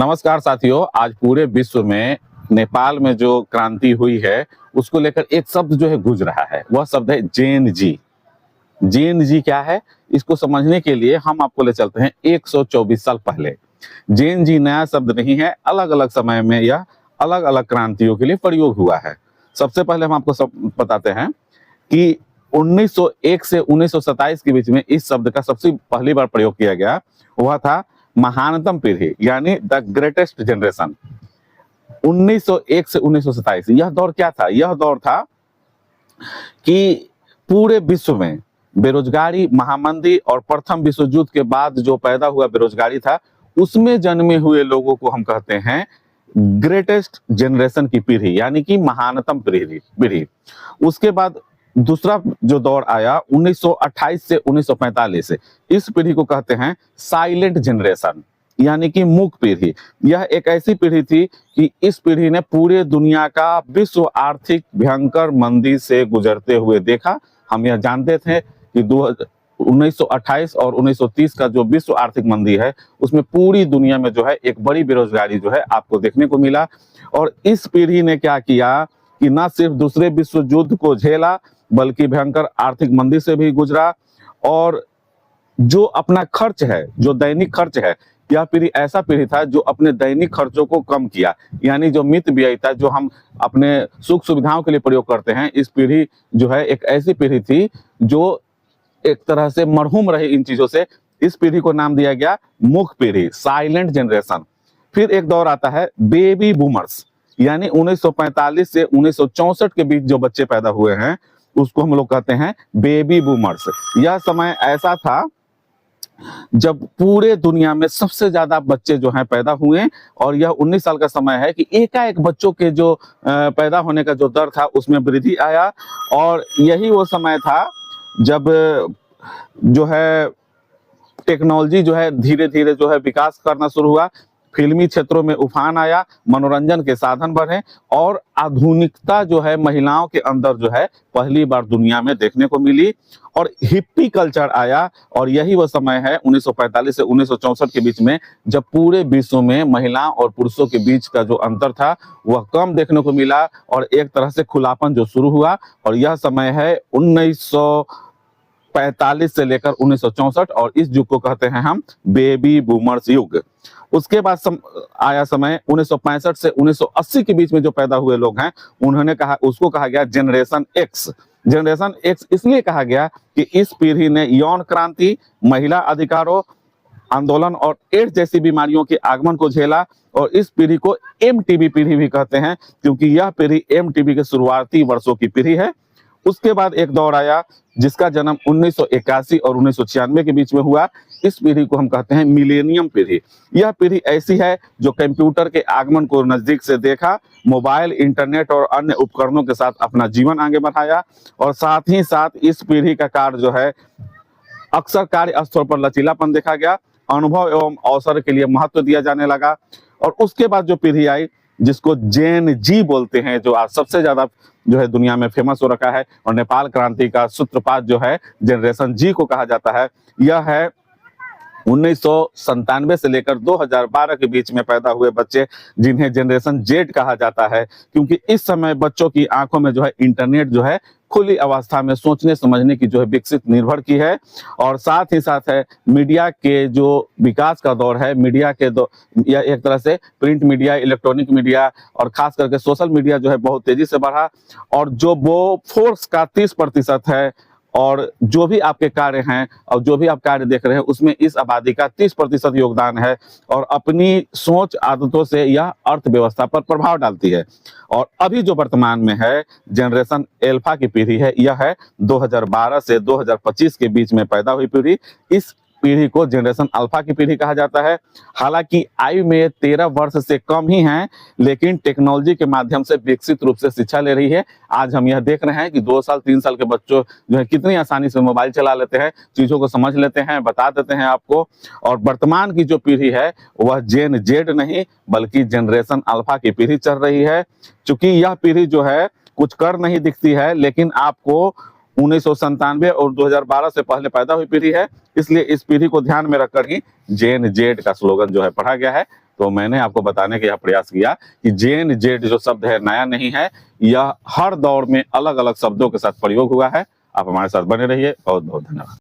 नमस्कार साथियों। आज पूरे विश्व में नेपाल में जो क्रांति हुई है उसको लेकर एक शब्द जो है गूंज रहा है, वह शब्द है जेन जी। जेन जी क्या है, इसको समझने के लिए हम आपको ले चलते हैं 124 साल पहले। जेन जी नया शब्द नहीं है, अलग अलग समय में यह अलग अलग क्रांतियों के लिए प्रयोग हुआ है। सबसे पहले हम आपको सब बताते हैं कि 1901 से 1927 के बीच में इस शब्द का सबसे पहली बार प्रयोग किया गया। वह था महानतम पीढ़ी, यानी द ग्रेटेस्ट जनरेशन। 1901 से 1927 यह दौर क्या था? यह दौर था कि पूरे विश्व में बेरोजगारी, महामंदी और प्रथम विश्व युद्ध के बाद जो पैदा हुआ बेरोजगारी था, उसमें जन्मे हुए लोगों को हम कहते हैं ग्रेटेस्ट जनरेशन की पीढ़ी, यानी कि महानतम पीढ़ी। उसके बाद दूसरा जो दौर आया 1928 से 1945, इस पीढ़ी को कहते हैं साइलेंट जनरेशन, यानी कि मूक पीढ़ी। यह एक ऐसी पीढ़ी थी कि इस पीढ़ी ने पूरे दुनिया का विश्व आर्थिक भयंकर मंदी से गुजरते हुए देखा। हम यह जानते थे कि 1928 और 1930 का जो विश्व आर्थिक मंदी है, उसमें पूरी दुनिया में जो है एक बड़ी बेरोजगारी जो है आपको देखने को मिला। और इस पीढ़ी ने क्या किया कि न सिर्फ दूसरे विश्व युद्ध को झेला, बल्कि भयंकर आर्थिक मंदी से भी गुजरा। और जो अपना खर्च है, जो दैनिक खर्च है, यह पीढ़ी ऐसा पीढ़ी था जो अपने दैनिक खर्चों को कम किया, यानी जो मित व्यय था, जो हम अपने सुख सुविधाओं के लिए प्रयोग करते हैं, इस पीढ़ी जो है एक ऐसी पीढ़ी थी जो एक तरह से मरहूम रही इन चीजों से। इस पीढ़ी को नाम दिया गया मूक पीढ़ी, साइलेंट जनरेशन। फिर एक दौर आता है बेबी बूमर्स, यानी 1945 से 1964 के बीच जो बच्चे पैदा हुए हैं उसको हम लोग कहते हैं बेबी बूमर्स। यह समय ऐसा था जब पूरे दुनिया में सबसे ज्यादा बच्चे जो हैं पैदा हुए, और यह 19 साल का समय है कि एकाएक बच्चों के जो पैदा होने का जो दर था उसमें वृद्धि आया। और यही वो समय था जब जो है टेक्नोलॉजी जो है धीरे धीरे जो है विकास करना शुरू हुआ, फिल्मी क्षेत्रों में उफान आया, मनोरंजन के साधन बढ़े, और आधुनिकता जो है महिलाओं के अंदर जो है पहली बार दुनिया में देखने को मिली, और हिप्पी कल्चर आया। और यही वो समय है 1945 से 1964 के बीच में, जब पूरे विश्व में महिलाओं और पुरुषों के बीच का जो अंतर था वह कम देखने को मिला, और एक तरह से खुलापन जो शुरू हुआ। और यह समय है 1945 से लेकर 1964, और इस युग को कहते हैं हम बेबी बूमर्स युग। उसके बाद आया समय 1965 से 1980 के बीच में जो पैदा हुए लोग हैं, उसको कहा गया जनरेशन एक्स। जनरेशन एक्स इसलिए कहा गया कि इस पीढ़ी ने यौन क्रांति, महिला अधिकारों आंदोलन और एड्स जैसी बीमारियों के आगमन को झेला। और इस पीढ़ी को एमटीबी पीढ़ी भी कहते हैं, क्योंकि यह पीढ़ी एमटीबी के शुरुआती वर्षों की पीढ़ी है। उसके बाद एक दौर आया जिसका जन्म 1981 और 1996 के बीच में हुआ। इस पीढ़ी को हम कहते हैं मिलेनियम पीढ़ी। यह पीढ़ी ऐसी है जो कंप्यूटर के आगमन को नजदीक से देखा, मोबाइल, इंटरनेट और अन्य उपकरणों के साथ अपना जीवन आगे बढ़ाया। और साथ ही साथ इस पीढ़ी का कार्य जो है अक्सर कार्य स्थल पर लचीलापन देखा गया, अनुभव एवं अवसर के लिए महत्व दिया जाने लगा। और उसके बाद जो पीढ़ी आई जिसको जेन जी बोलते हैं, जो आज सबसे ज्यादा जो है दुनिया में फेमस हो रखा है, और नेपाल क्रांति का सूत्रपात जो है जनरेशन जी को कहा जाता है। यह है 1997 से लेकर 2012 के बीच में पैदा हुए बच्चे, जिन्हें जनरेशन जेड कहा जाता है, क्योंकि इस समय बच्चों की आंखों में जो है इंटरनेट जो है खुली अवस्था में सोचने समझने की जो है विकसित निर्भर की है। और साथ ही साथ है मीडिया के जो विकास का दौर है, मीडिया के या एक तरह से प्रिंट मीडिया, इलेक्ट्रॉनिक मीडिया और खास करके सोशल मीडिया जो है बहुत तेजी से बढ़ा। और जो वो फोर्स का 30% है, और जो भी आपके कार्य हैं और जो भी आप कार्य देख रहे हैं, उसमें इस आबादी का 30% योगदान है। और अपनी सोच आदतों से यह अर्थव्यवस्था पर प्रभाव डालती है। और अभी जो वर्तमान में है जनरेशन एल्फा की पीढ़ी है, यह है 2012 से 2025 के बीच में पैदा हुई पीढ़ी। इस पीढ़ी को जनरेशन अल्फा की पीढ़ी कहा जाता है। हालांकि आयु में 13 वर्ष से कम ही हैं, लेकिन टेक्नोलॉजी के माध्यम से विकसित रूप से शिक्षा ले रही है। आज हम यह देख रहे हैं कि 2 साल 3 साल के बच्चों जो है कितनी आसानी से मोबाइल चला लेते हैं, चीजों को समझ लेते हैं, बता देते हैं आपको। और वर्तमान की जो पीढ़ी है वह जेन जेड नहीं बल्कि जनरेशन अल्फा की पीढ़ी चल रही है। चूंकि यह पीढ़ी जो है कुछ कर नहीं दिखती है, लेकिन आपको 1997 और 2012 से पहले पैदा हुई पीढ़ी है, इसलिए इस पीढ़ी को ध्यान में रखकर ही जेन जेड का स्लोगन जो है पढ़ा गया है। तो मैंने आपको बताने का यह प्रयास किया कि JNZ जो शब्द है नया नहीं है, यह हर दौर में अलग अलग शब्दों के साथ प्रयोग हुआ है। आप हमारे साथ बने रहिए। बहुत बहुत धन्यवाद।